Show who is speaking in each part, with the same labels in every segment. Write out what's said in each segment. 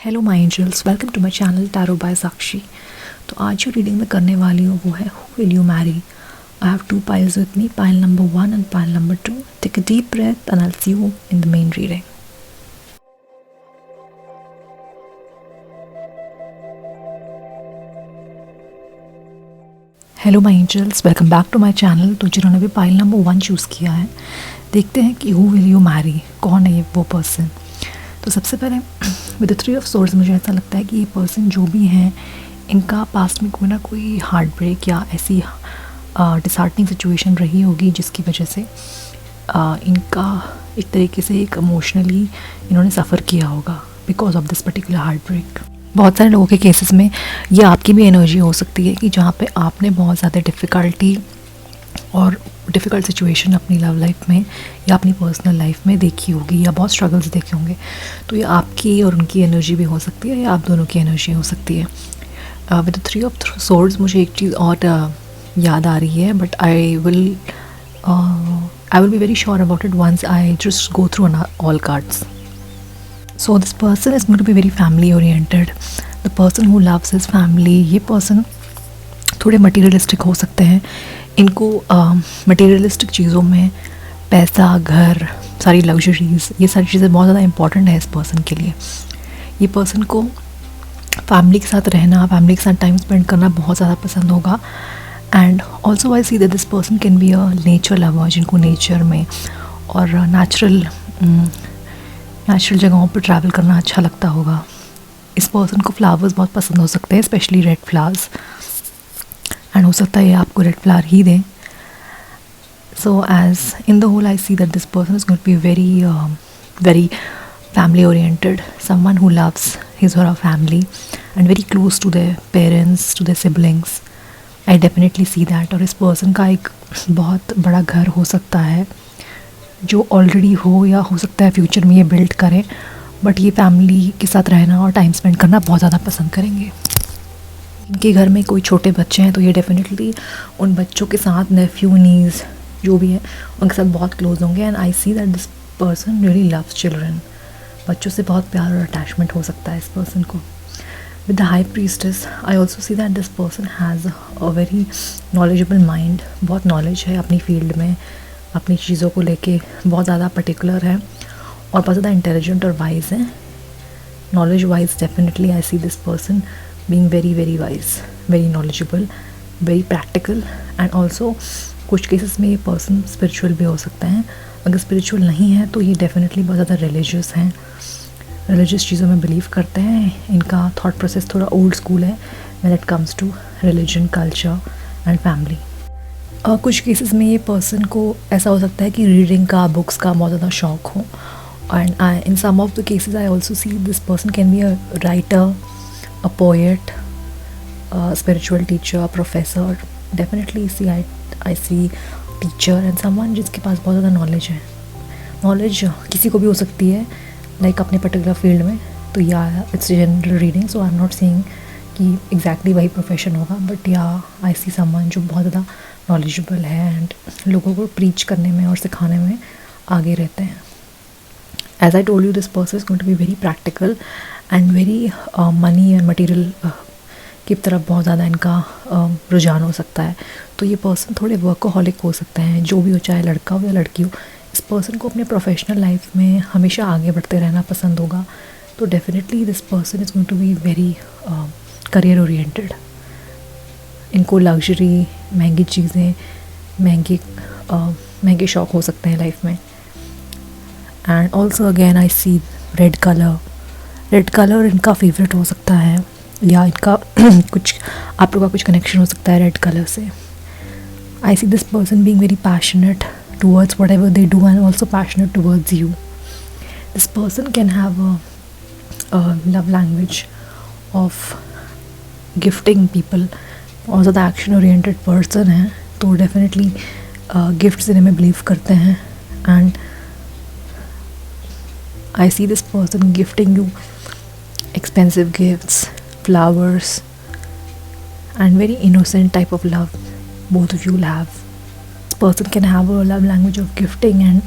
Speaker 1: Hello my angels, welcome to my channel tarot by Sakshi. तो आज जो रीडिंग मैं करने वाली हूँ वो है who will you marry. I have two piles with me, pile number 1 and pile number 2। Take a deep breath and I will see you in the main reading. Hello my angels, welcome back to my channel. तो जिन्होंने भी pile number 1 choose किया है, देखते हैं कि who will you Mary, कौन है ये वो पर्सन। तो सबसे पहले विद द 3 ऑफ सोर्ड्स मुझे ऐसा लगता है कि ये पर्सन जो भी हैं, इनका पास्ट में कोई ना कोई हार्ट ब्रेक या ऐसी डिसहार्टनिंग सिचुएशन रही होगी जिसकी वजह से इनका एक तरीके से एक इमोशनली इन्होंने सफ़र किया होगा because of this particular heart break. बहुत सारे लोगों के केसेस में ये आपकी भी एनर्जी हो सकती है कि जहाँ पे आपने बहुत ज़्यादा डिफ़िकल्टी और डिफ़िकल्ट सिचुएशन अपनी लव लाइफ में या अपनी पर्सनल लाइफ में देखी होगी या बहुत स्ट्रगल्स देखे होंगे। तो ये आपकी और उनकी एनर्जी भी हो सकती है या आप दोनों की एनर्जी हो सकती है। विद द 3 ऑफ सोर्ड्स मुझे एक चीज़ और याद आ रही है, but I will be very sure about it once I just go through all cards. So this person is going to be very family oriented, the person who loves his family. ये person थोड़े materialistic हो सकते हैं, इनको materialistic चीज़ों में पैसा, घर, सारी लग्जरीज़, ये सारी चीज़ें बहुत ज़्यादा इंपॉर्टेंट है इस पर्सन के लिए। ये पर्सन को फैमिली के साथ रहना, फैमिली के साथ टाइम स्पेंड करना बहुत ज़्यादा पसंद होगा। And also I see that this person can be a nature lover, जिनको नेचर में और नेचुरल जगहों पर ट्रैवल करना अच्छा लगता होगा। इस पर्सन को फ्लावर्स बहुत पसंद हो सकते हैं, स्पेशली रेड फ्लावर्स, एंड हो सकता है ये आपको रेड फ्लावर ही दें। So as in the whole I see that this person is going to be very family oriented, someone who loves his or her family and very close to their parents, to their siblings. I definitely see that। और इस person का एक बहुत बड़ा घर हो सकता है जो ऑलरेडी हो या हो सकता है फ्यूचर में ये बिल्ड करें, बट ये फैमिली के साथ रहना और टाइम स्पेंड करना बहुत ज़्यादा पसंद करेंगे। इनके घर में कोई छोटे बच्चे हैं तो ये डेफिनेटली उन बच्चों के साथ, नेफ्यू नीज जो भी हैं, उनके साथ बहुत क्लोज होंगे। And I see that this person really loves children. बच्चों से बहुत प्यार और अटैचमेंट हो सकता है इस पर्सन को। With the high priestess I also C that this person has a very knowledgeable mind. बहुत नॉलेज है अपनी फील्ड में, अपनी चीज़ों को लेके बहुत ज़्यादा पर्टिकुलर है और बहुत ज़्यादा इंटेलिजेंट और वाइज है। Knowledge wise definitely I see this person being very wise, very knowledgeable, very practical. And also कुछ केसेस में ये पर्सन स्पिरिचुअल भी हो सकते हैं। अगर स्पिरिचुअल नहीं है तो ये डेफिनेटली बहुत ज़्यादा रिलीजियस हैं, रिलीजियस चीज़ों में बिलीव करते हैं। इनका थॉट प्रोसेस थोड़ा ओल्ड स्कूल है when it comes to religion, culture and family. कुछ केसेस में ये पर्सन को ऐसा हो सकता है कि रीडिंग का, बुक्स का बहुत ज़्यादा शौक हो। And in some of the cases I also see this person can be a writer, a poet, spiritual teacher, professor. Definitely I see teacher and someone जिसके पास बहुत ज़्यादा नॉलेज है। नॉलेज किसी को भी हो सकती है, लाइक अपने पर्टिकुलर फील्ड में। तो या it's general reading, so I am not saying कि एग्जैक्टली वही प्रोफेशन होगा, बट या आई सी समवन जो बहुत ज़्यादा नॉलेजेबल है एंड लोगों को प्रीच करने में और सिखाने में आगे रहते हैं। As I told you, this person is going to be very practical and very money and material की तरफ बहुत ज़्यादा इनका रुझान हो सकता है। तो ये पर्सन थोड़े वर्कोहॉलिक हो सकते हैं, जो भी हो, चाहे लड़का हो या लड़की हो। इस पर्सन को अपने प्रोफेशनल लाइफ में हमेशा आगे बढ़ते रहना पसंद होगा। तो definitely this person is going to be very career oriented. इनको लग्जरी, महंगी चीज़ें, महंगे शौक हो सकते हैं लाइफ में। And also again I see red colour इनका फेवरेट हो सकता है, या इनका कुछ आप लोग का कुछ कनेक्शन हो सकता है रेड कलर से। I see this person being very passionate towards whatever they do and also passionate towards you. This person can have a love language of gifting people। और ज़्यादा एक्शन ओरिएंटेड पर्सन है तो definitely gift देने में believe करते हैं। And I see this person gifting you expensive gifts, flowers and very innocent type of love both of you will have। Person can have a love language of gifting and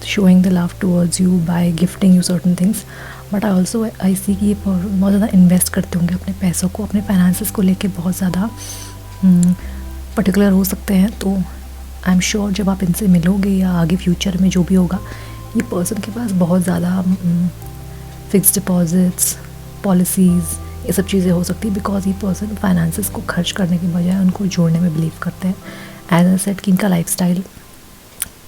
Speaker 1: showing the love towards you by gifting you certain things। But I also I see कि ये बहुत ज़्यादा invest करते होंगे अपने पैसों को, अपने फाइनेंसिस को लेके बहुत ज़्यादा पर्टिकुलर हो सकते हैं। तो आई एम श्योर जब आप इनसे मिलोगे या आगे फ्यूचर में जो भी होगा, ये पर्सन के पास बहुत ज़्यादा फिक्स डिपॉजिट्स, पॉलिसीज़, ये सब चीज़ें हो सकती है। बिकॉज ये पर्सन फाइनेंसिस को खर्च करने के बजाय उनको जोड़ने में बिलीव करते हैं। एज आई सेड कि इनका लाइफस्टाइल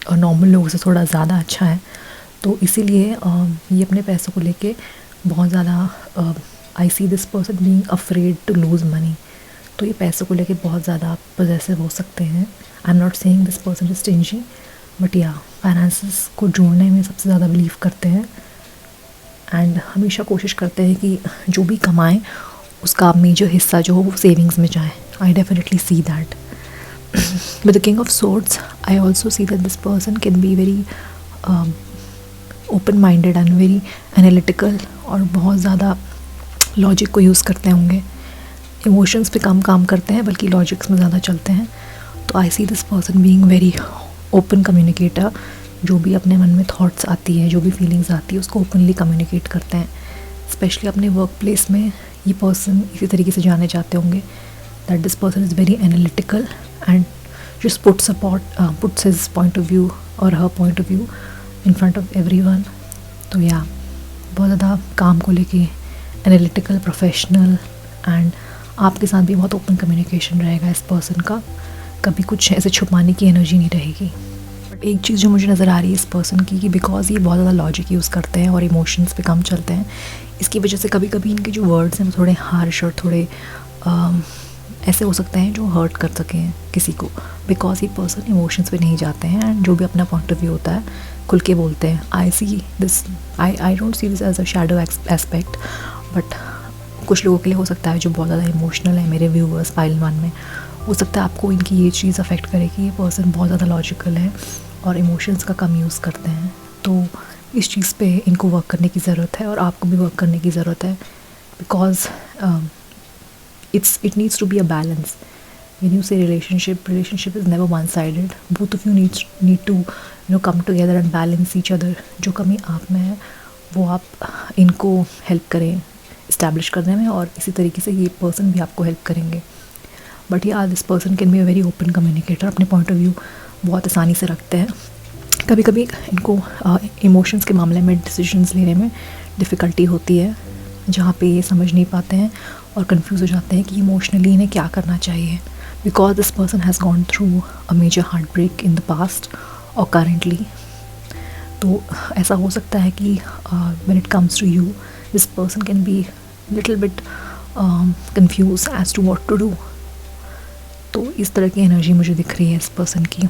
Speaker 1: और नॉर्मल लोगों से थोड़ा ज़्यादा अच्छा है, तो इसीलिए ये अपने पैसों को लेके बहुत ज़्यादा I see this person being afraid to lose money. तो ये पैसों को लेके बहुत ज़्यादा पॉजेसिव हो सकते हैं। I am not saying this person is stingy, but या फाइनेंसिस को जोड़ने में सबसे ज़्यादा बिलीव करते हैं एंड हमेशा कोशिश करते हैं कि जो भी कमाएं उसका मेजर हिस्सा जो हो वो सेविंग्स में जाए। आई definitely see that. With the king of swords I also C that this person can be very open minded and very analytical, और बहुत ज़्यादा लॉजिक को यूज़ करते होंगे। इमोशंस पे कम काम करते हैं बल्कि लॉजिक्स में ज़्यादा चलते हैं। तो I see this person being very open communicator, जो भी अपने मन में थॉट्स आती है, जो भी फीलिंग्स आती है, उसको ओपनली कम्युनिकेट करते हैं। स्पेशली अपने वर्क प्लेस में ये पर्सन इसी तरीके से जाने जाते होंगे that this person is very analytical and just puts his point of view और her point of view in front of everyone. तो या बहुत ज़्यादा काम को लेके एनालिटिकल, प्रोफेशनल, एंड आपके साथ भी बहुत ओपन कम्युनिकेशन रहेगा इस पर्सन का। कभी कुछ ऐसे छुपाने की एनर्जी नहीं रहेगी। बट एक चीज़ जो मुझे नज़र आ रही है इस पर्सन की, कि बिकॉज ये बहुत ज़्यादा लॉजिक यूज़ करते हैं और इमोशंस पे कम चलते हैं, इसकी वजह से कभी कभी इनके जो वर्ड्स हैं वो थोड़े हार्श और थोड़े ऐसे हो सकते हैं जो हर्ट कर सकें किसी को। बिकॉज ये पर्सन इमोशंस पे नहीं जाते हैं एंड जो भी अपना पॉइंट ऑफ व्यू होता है खुल के बोलते हैं। I see this, I don't see this as a shadow aspect, but कुछ लोगों के लिए हो सकता है जो बहुत ज़्यादा इमोशनल है, मेरे व्यूअर्स पाइल 1 में, हो सकता है आपको इनकी ये चीज़ अफेक्ट करे कि ये पर्सन बहुत ज़्यादा लॉजिकल है और इमोशंस का कम यूज़ करते हैं। तो इस चीज़ पे इनको वर्क करने की ज़रूरत है और आपको भी वर्क करने की ज़रूरत है। Because it needs to be a balance. When you say relationship is never one-sided. Both of you need to come together and balance each other. जो कमी आप में है वो आप इनको हेल्प करें इस्टेब्लिश करने में, और इसी तरीके से ये पर्सन भी आपको हेल्प करेंगे। बट या this person can be a very open communicator, अपने पॉइंट ऑफ व्यू बहुत आसानी से रखते हैं। कभी कभी इनको इमोशंस के मामले में डिसीजंस लेने में डिफ़िकल्टी होती है, जहाँ पे ये समझ नहीं पाते हैं और कंफ्यूज हो जाते हैं कि इमोशनली इन्हें क्या करना चाहिए। Because this person has gone through a major heart break in the past और करेंटली। तो ऐसा हो सकता है कि when it comes to you this person can be little bit confuse as to what to do. तो इस तरह की एनर्जी मुझे दिख रही है इस पर्सन की।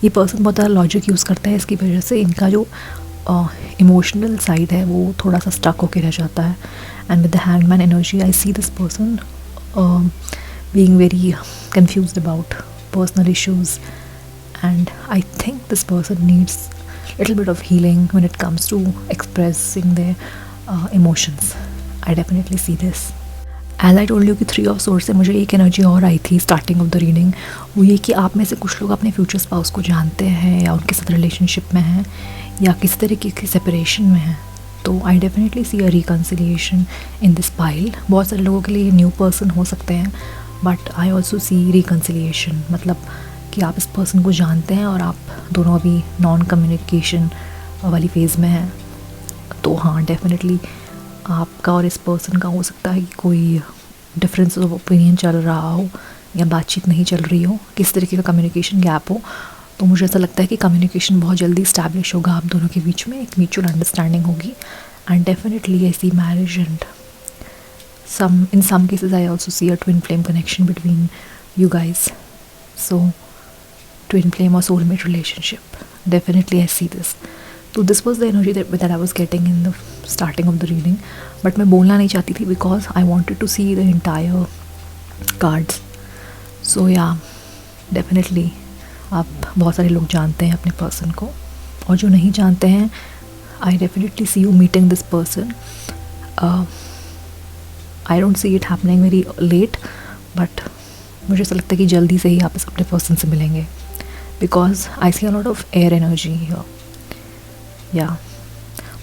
Speaker 1: ये पर्सन बहुत ज़्यादा लॉजिक यूज़ करता है, इसकी वजह से इनका जो इमोशनल साइड है वो थोड़ा सा स्टक होके रह जाता है। And with the hangman energy I see this person being very confused about personal issues, and I think this person needs little bit of healing when it comes to expressing their emotions. I definitely see this. As I told you कि 3 of source से मुझे एक energy और आई थी starting of the reading, वो ये कि आप में से कुछ लोग अपने फ्यूचर स्पाउस को जानते हैं या उनके साथ रिलेशनशिप में हैं या किसी तरीके की सेपरेशन में हैं। तो I definitely see a reconciliation in this pile. बहुत सारे लोगों के लिए न्यू पर्सन हो सकते हैं, but I also C reconciliation, मतलब कि आप इस पर्सन को जानते हैं और आप दोनों अभी नॉन कम्युनिकेशन वाली फेज़ में हैं। तो हाँ, डेफिनेटली आपका और इस पर्सन का हो सकता है कि कोई डिफरेंस ऑफ ओपिनियन चल रहा हो या बातचीत नहीं चल रही हो, किस तरीके का कम्युनिकेशन गैप हो। तो मुझे ऐसा लगता है कि कम्युनिकेशन बहुत जल्दी इस्टेब्लिश होगा आप दोनों के बीच में, एक म्यूचुअल अंडरस्टैंडिंग होगी and definitely I see marriage and in some cases I also see a twin flame connection between you guys. So twin flame or soulmate relationship, definitely I see this. So this was the energy that I was getting in the starting of the reading, but मैं बोलना नहीं चाहती थी because I wanted to see the entire cards. So yeah, definitely आप बहुत सारे लोग जानते हैं अपने पर्सन को, और जो नहीं जानते हैं I definitely see you meeting this person. I don't see it happening very late, but मुझे ऐसा लगता है कि जल्दी से ही आप इस अपने पर्सन से मिलेंगे, because I see a lot of air energy here. Yeah,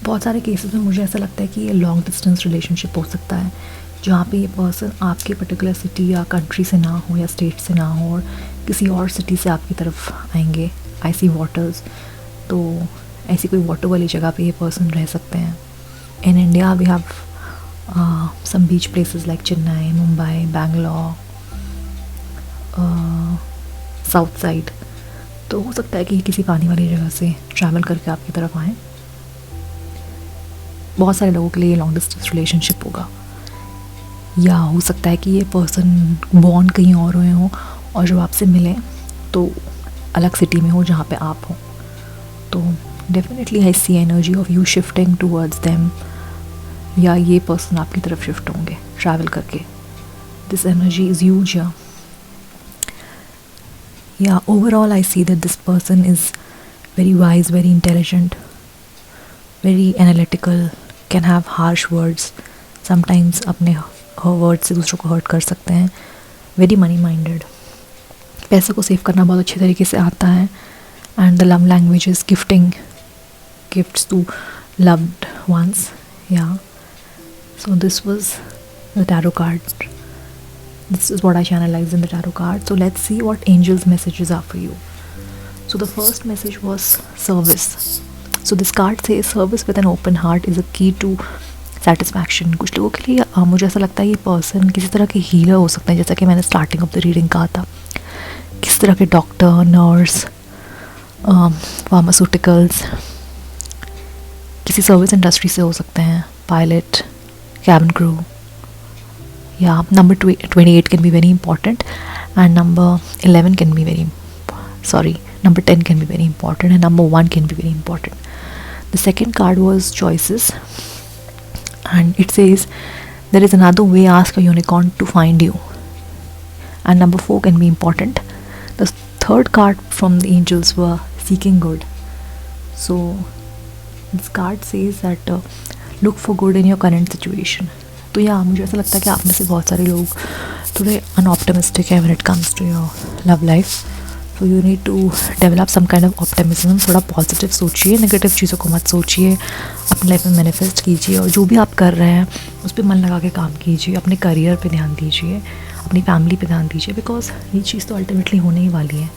Speaker 1: बहुत सारे केसेस में मुझे ऐसा लगता है कि ये लॉन्ग डिस्टेंस रिलेशनशिप हो सकता है, जहाँ पे ये पर्सन आपके पर्टिकुलर सिटी या कंट्री से ना हो या स्टेट से ना हो और किसी और सिटी से आपकी तरफ आएंगे। आई सी वाटर्स, तो ऐसी कोई वाटर वाली जगह पे ये पर्सन रह सकते हैं। In India we have some beach places like Chennai, Mumbai, Bangalore, south side. तो हो सकता है कि किसी पानी वाली जगह से ट्रैवल करके आपकी तरफ आएँ। बहुत सारे लोगों के लिए लॉन्ग डिस्टेंस रिलेशनशिप होगा, या हो सकता है कि ये पर्सन बॉर्न कहीं और हुए हों और जब आपसे मिलें तो अलग सिटी में हो जहाँ पे आप हो। तो definitely I see energy of you shifting towards them, या ये पर्सन आपकी तरफ शिफ्ट होंगे ट्रैवल करके। This energy is huge. या overall I see that this person is very wise, very intelligent, very analytical, can have harsh words, sometimes अपने word से दूसरों को हर्ट कर सकते हैं। very money minded, पैसे को सेव करना बहुत अच्छे तरीके से आता है। and the love language is gifting, gifts to loved ones. Yeah, so this was the tarot card. This is what I channelized in the tarot card. So let's see what angels messages are for you. So the first message was service. So this card says service with an open heart is a key to satisfaction. कुछ लोगों के लिए मुझे ऐसा लगता है ये person किसी तरह के हीलर हो सकते हैं, जैसा कि मैंने स्टार्टिंग ऑफ द रीडिंग कहा था। किस तरह के डॉक्टर, नर्स, फार्मास्यूटिकल्स, किसी सर्विस इंडस्ट्री से हो सकते हैं, पायलट, कैबिन क्रू। या number 28 can be very important, and number 11 can be number 10 can be very important, and number 1 can be very important. The second card was choices, and it says there is another way, ask a unicorn to find you, and number 4 can be important. The third card from the angels were seeking good. So this card says that look for good in your current situation. तो या मुझे ऐसा लगता है कि आप में से बहुत सारे लोग थोड़े अनऑप्टिमिस्टिक है when it comes to your love life. So you need to develop some kind of optimism. थोड़ा पॉजिटिव सोचिए, नेगेटिव चीज़ों को मत सोचिए, अपनी लाइफ में मैनिफेस्ट कीजिए, और जो भी आप कर रहे हैं उस पर मन लगा के काम कीजिए। अपने करियर पे ध्यान दीजिए, अपनी फैमिली पे ध्यान दीजिए, बिकॉज ये चीज़ तो अल्टीमेटली होने ही वाली है।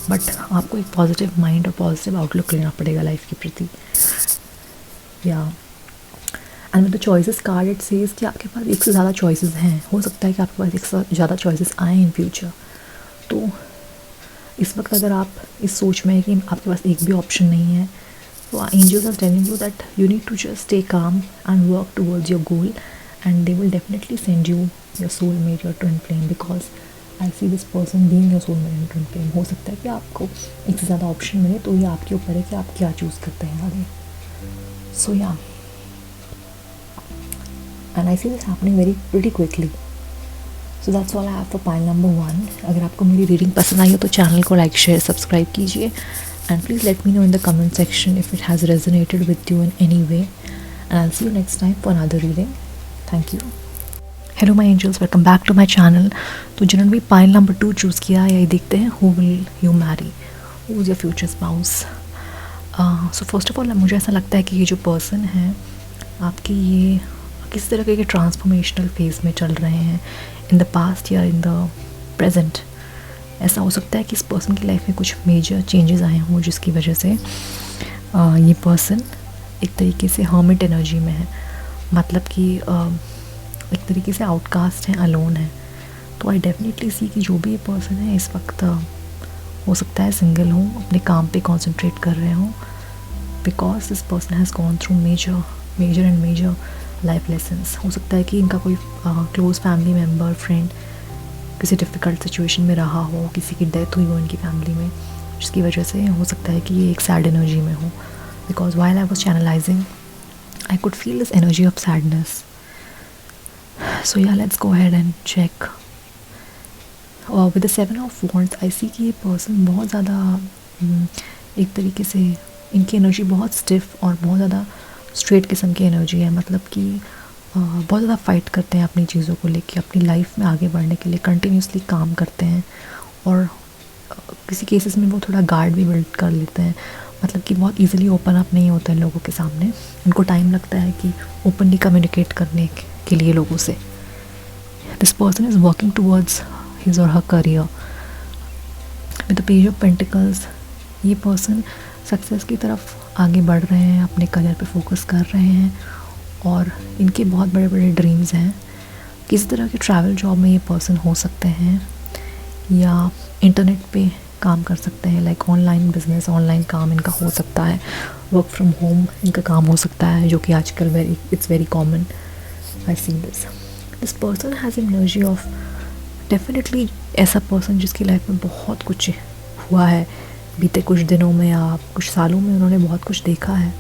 Speaker 1: बट आपको एक पॉजिटिव माइंड और पॉजिटिव आउटलुक लेना पड़ेगा लाइफ के प्रति। या and with the choices card it says कि आपके पास एक से ज़्यादा चॉइसेस हैं। हो सकता है कि आपके पास एक से ज़्यादा चॉइसेस आए इन फ्यूचर। तो इस वक्त अगर आप इस सोच में है कि आपके पास एक भी ऑप्शन नहीं है, तो angels are telling you that you need to just stay calm and work towards your goal, and they will definitely send you your soulmate, your twin flame, because I see this person being your soulmate and twin flame. हो सकता है कि आपको एक से ज़्यादा option मिले, तो ये आपके ऊपर है कि आप क्या चूज़ करते हैं आगे। सो या, and I see this happening pretty quickly. So that's all I have for pile number 1. अगर आपको मेरी रीडिंग पसंद आई हो तो चैनल को लाइक, शेयर, सब्सक्राइब कीजिए, and please let me know in the comment section if it has resonated with you in any way, and I'll see you next time for another reading. Thank you. Hello my angels, welcome back to my channel. तो जिन्होंने भी pile number 2 choose किया, यही देखते हैं who will you marry, who is your future spouse. So first of all मुझे ऐसा लगता है कि ये जो पर्सन है आपकी, ये किस तरह के ट्रांसफॉर्मेशनल फेज़ में चल रहे हैं, इन द पास्ट या इन द प्रेजेंट। ऐसा हो सकता है कि इस पर्सन की लाइफ में कुछ मेजर चेंजेस आए हों, जिसकी वजह से ये पर्सन एक तरीके से हर्मिट एनर्जी में है, मतलब कि एक तरीके से आउटकास्ट है, अलोन है। तो आई डेफिनेटली सी कि जो भी ये पर्सन है इस वक्त हो सकता है सिंगल हों, अपने काम पे कंसंट्रेट कर रहे हों, because this person has gone through major life lessons. हो सकता है कि इनका कोई क्लोज़ फैमिली मेम्बर, फ्रेंड किसी डिफ़िकल्ट सिचुएशन में रहा हो, किसी की डेथ हुई हो इनकी फैमिली में, जिसकी वजह से हो सकता है कि ये एक सैड एनर्जी में हो, because while I was channelizing I could feel this energy of sadness. So yeah, let's go ahead and check. With the 7 of wands I see कि ये पर्सन बहुत ज़्यादा एक तरीके से इनकी एनर्जी बहुत स्टिफ और बहुत ज़्यादा स्ट्रेट किस्म की एनर्जी है, मतलब कि बहुत ज़्यादा फाइट करते हैं अपनी चीज़ों को लेके, अपनी लाइफ में आगे बढ़ने के लिए कंटिन्यूसली काम करते हैं, और किसी केसेस में वो थोड़ा गार्ड भी बिल्ड कर लेते हैं। मतलब कि बहुत इजीली ओपन अप नहीं होता है लोगों के सामने, उनको टाइम लगता है कि ओपनली कम्युनिकेट करने के लिए लोगों से। This person is working towards his और her career with the page of pentacles. ये पर्सन सक्सेस की तरफ आगे बढ़ रहे हैं, अपने करियर पे फोकस कर रहे हैं और इनके बहुत बड़े बड़े ड्रीम्स हैं। किसी तरह के ट्रैवल जॉब में ये पर्सन हो सकते हैं या इंटरनेट पे काम कर सकते हैं, लाइक ऑनलाइन बिजनेस, ऑनलाइन काम इनका हो सकता है, वर्क फ्रॉम होम इनका काम हो सकता है, जो कि आजकल it's very common. I see this person has energy of, definitely ऐसा पर्सन जिसकी लाइफ में बहुत कुछ हुआ है बीते कुछ दिनों में या कुछ सालों में, उन्होंने बहुत कुछ देखा है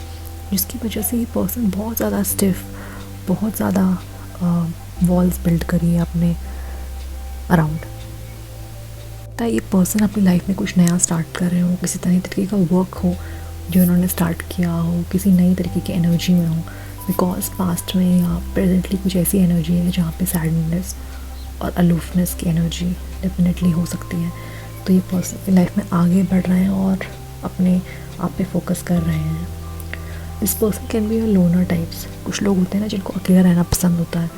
Speaker 1: जिसकी वजह से ये पर्सन बहुत ज़्यादा स्टिफ, बहुत ज़्यादा वॉल्स बिल्ड करी है अपने अराउंड। ताकि ये पर्सन अपनी लाइफ में कुछ नया स्टार्ट कर रहे हो, किसी नई तरीके का वर्क हो जो इन्होंने स्टार्ट किया हो, किसी नई तरीके की एनर्जी में हो, बिकॉज पास्ट में या प्रेजेंटली कुछ ऐसी एनर्जी है जहाँ पे सैडनेस और अलूफनेस की एनर्जी डेफिनेटली हो सकती है। तो ये पर्सन अपनी लाइफ में आगे बढ़ रहे हैं और अपने आप पे फोकस कर रहे हैं। This person can be a loner types. कुछ लोग होते हैं ना जिनको अकेला रहना पसंद होता है,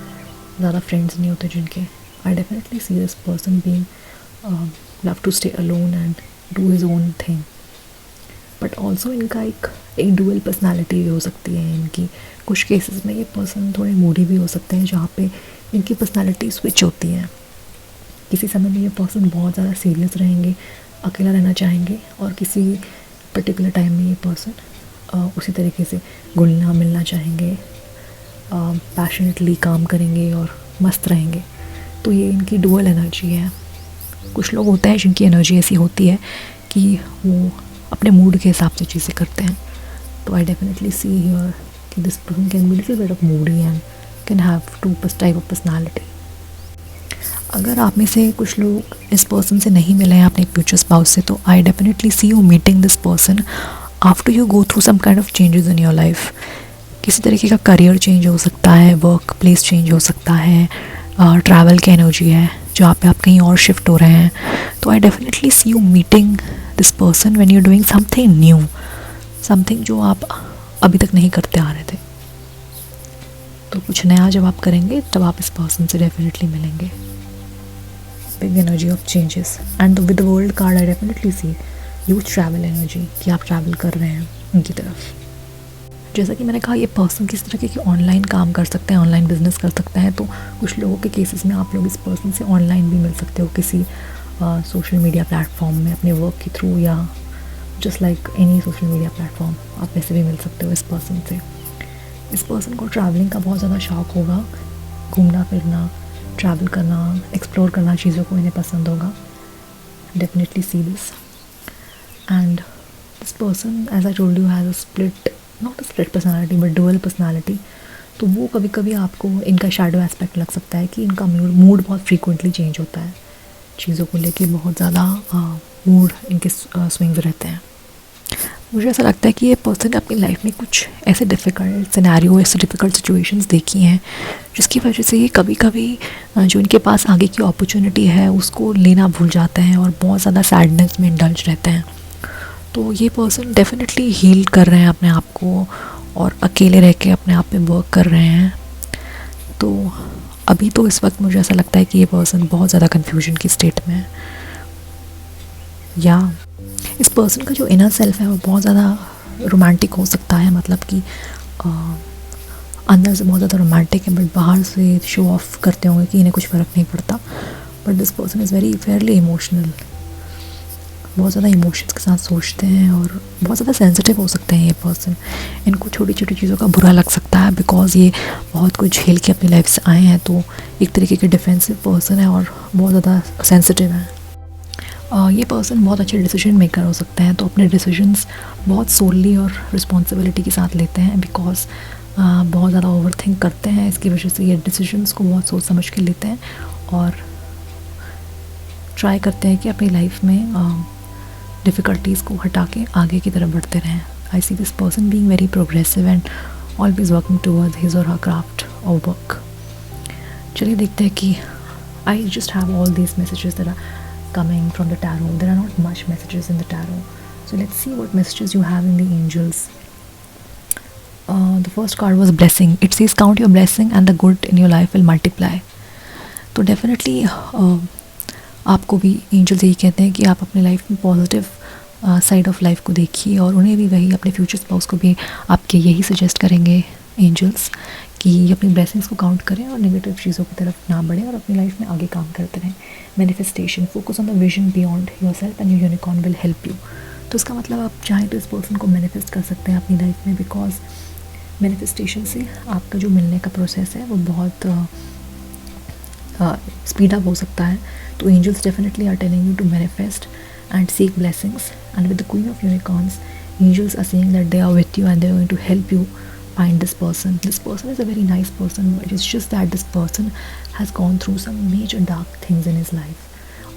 Speaker 1: ज़्यादा फ्रेंड्स नहीं होते जिनके। I definitely see this person being love to stay alone and do his own thing. But also इनका एक डुअल पर्सनैलिटी भी हो सकती है इनकी। कुछ केसेस में ये पर्सन थोड़े मूडी भी हो सकते हैं जहाँ पे इनकी पर्सनैलिटी स्विच होती है। किसी समय में ये पर्सन बहुत ज़्यादा सीरियस रहेंगे, अकेला रहना चाहेंगे, और किसी पर्टिकुलर टाइम में ये पर्सन उसी तरीके से घुलना मिलना चाहेंगे, पैशनेटली काम करेंगे और मस्त रहेंगे। तो ये इनकी डुअल एनर्जी है। कुछ लोग होते हैं जिनकी एनर्जी ऐसी होती है कि वो अपने मूड के हिसाब से चीज़ें करते हैं। तो आई डेफिनेटली सी हियर कि this person can be little bit of moody and can have two type of personality. अगर आप में से कुछ लोग इस पर्सन से नहीं मिले हैं अपने फ्यूचर स्पाउस से, तो I definitely see you meeting this person after you go through some kind of changes in your life. किसी तरीके का करियर चेंज हो सकता है, वर्क प्लेस चेंज हो सकता है, ट्रैवल की एनर्जी है जहाँ पे आप कहीं और शिफ्ट हो रहे हैं। तो I definitely see you meeting this person when you are doing something new, something जो आप अभी तक नहीं करते आ रहे थे। तो कुछ नया जब आप करेंगे तब आप इस पर्सन से डेफिनेटली मिलेंगे। Big energy of changes and with the world card I definitely C huge travel energy कि आप ट्रैवल कर रहे हैं उनकी तरफ। जैसा कि मैंने कहा, ये पर्सन किस तरह के ऑनलाइन काम कर सकते हैं, ऑनलाइन बिजनेस कर सकते हैं। तो कुछ लोगों के केसेस में आप लोग इस पर्सन से ऑनलाइन भी मिल सकते हो, किसी सोशल मीडिया प्लेटफॉर्म में अपने वर्क के थ्रू, या just like any social media platform आप वैसे भी मिल सकते हो इस पर्सन से। इस पर्सन को ट्रैवलिंग का बहुत ज़्यादा शौक होगा, घूमना फिरना, ट्रैवल करना, एक्सप्लोर करना, चीज़ों को इन्हें पसंद होगा। Definitely see this and this person as I told you has a split, not a split personality but dual personality. तो वो कभी कभी आपको इनका शैडो एस्पेक्ट लग सकता है कि इनका मूड बहुत फ्रीक्वेंटली चेंज होता है, चीज़ों को लेके बहुत ज़्यादा मूड इनके स्विंग्स रहते हैं। मुझे ऐसा लगता है कि ये पर्सन ने अपनी लाइफ में कुछ ऐसे डिफ़िकल्ट सिनेरियो, ऐसे डिफ़िकल्ट सिचुएशंस देखी हैं जिसकी वजह से ये कभी कभी जो इनके पास आगे की अपॉर्चुनिटी है उसको लेना भूल जाते हैं और बहुत ज़्यादा सैडनेस में इंडल्ज रहते हैं। तो ये पर्सन डेफिनेटली हील कर रहे हैं अपने आप को और अकेले रह के अपने आप पे वर्क कर रहे हैं। तो अभी तो इस वक्त मुझे ऐसा लगता है कि ये पर्सन बहुत ज़्यादा कन्फ्यूजन की स्टेट में है, या इस पर्सन का जो इनर सेल्फ है वो बहुत ज़्यादा रोमांटिक हो सकता है, मतलब कि अंदर से बहुत ज़्यादा रोमांटिक है बट बाहर से शो ऑफ करते होंगे कि इन्हें कुछ फ़र्क नहीं पड़ता। But this person is very Fairlie emotional, बहुत ज़्यादा इमोशंस के साथ सोचते हैं और बहुत ज़्यादा सेंसिटिव हो सकते हैं ये पर्सन। इनको छोटी छोटी चीज़ों का बुरा लग सकता है बिकॉज़ ये बहुत कुछ झेल के अपनी लाइफ से आए हैं। तो एक तरीके के डिफेंसिव पर्सन है और बहुत ज़्यादा सेंसिटिव है। ये पर्सन बहुत अच्छे डिसीजन मेकर हो सकते हैं, तो अपने डिसीजंस बहुत सोलली और रिस्पॉन्सिबिलिटी के साथ लेते हैं बिकॉज बहुत ज़्यादा ओवर थिंक करते हैं। इसकी वजह से ये डिसीजंस को बहुत सोच समझ के लेते हैं और ट्राई करते हैं कि अपनी लाइफ में डिफ़िकल्टीज़ को हटा के आगे की तरफ बढ़ते रहें। I see this person being very progressive and always working towards his और हर क्राफ्ट और वर्क। चलिए देखते हैं कि I just have all these messages that are coming from the tarot. There are not much messages in the tarot. So let's see what messages you have in the angels. The first card was blessing. It says count your blessing and the good in your life will multiply. तो definitely आपको भी angels यही कहते हैं कि आप अपने life में पॉजिटिव साइड ऑफ लाइफ को देखिए, और उन्हें भी वही, अपने फ्यूचर स्पाउस को भी आपके यही सजेस्ट करेंगे एंजल्स कि अपनी ब्लेसिंग्स को काउंट करें और नेगेटिव चीज़ों की तरफ ना बढ़ें और अपनी लाइफ में आगे काम करते रहें. Manifestation, focus on the vision beyond your self and your unicorn will help you. तो इसका मतलब आप चाहें तो इस पर्सन को मैनिफेस्ट कर सकते हैं अपनी लाइफ में, बिकॉज मैनिफेस्टेशन से आपका जो मिलने का प्रोसेस है वो बहुत स्पीड अप हो सकता है. तो angels definitely are telling you to manifest and seek blessings. And with the Queen of Unicorns, angels are saying that they are with you and they are going to help you find this person. This person is a very nice person, but it's just that this person has gone through some major dark things in his life.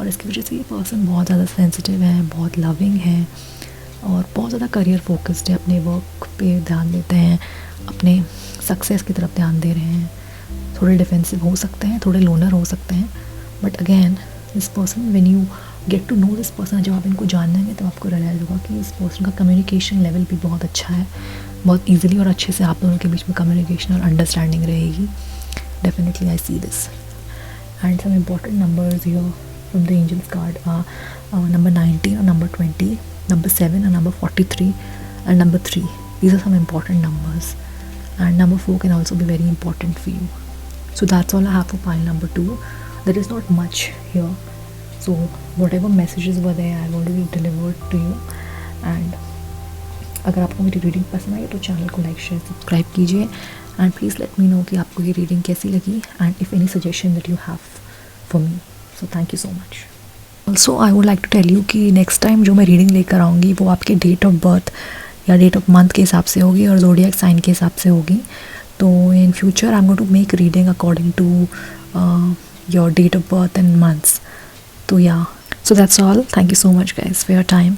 Speaker 1: और इसकी वजह से ये person बहुत ज़्यादा sensitive है, बहुत loving है और बहुत ज़्यादा करियर फोकस्ड है, अपने वर्क पे ध्यान देते हैं, अपने सक्सेस की तरफ ध्यान दे रहे हैं. थोड़े डिफेंसिव हो सकते हैं, थोड़े लोनर हो सकते हैं, but again this person, when you get to know this person, जब आप इनको जानेंगे तो आपको रियलाइज़ होगा कि इस पर्सन का कम्युनिकेशन लेवल भी बहुत अच्छा है. बहुत ईजिली और अच्छे से आप दोनों के बीच में कम्युनिकेशन और अंडरस्टैंडिंग रहेगी. Definitely I see this. And some important numbers here from the angels card are number 19 और number 20, number 7 and number 43 and number 3. These are some important numbers, and number 4 can also be very important for you. So that's all I have for pile number 2. There is not much here. So whatever messages were there, I've already delivered to you. And अगर आपको मेरी reading पसंद आई तो channel को like, share, subscribe कीजिए. And please let me know कि आपको ये रीडिंग कैसी लगी, and if any suggestion that you have for me. So thank you so much. Also I would like to tell you कि next time जो मैं reading लेकर आऊँगी वो आपके डेट ऑफ बर्थ या डेट ऑफ मंथ के हिसाब से होगी और ज़ोडिएक साइन के हिसाब से होगी. तो in future I am going to make reading according to your date of birth and months. So yeah, so that's all. Thank you so much guys for your time.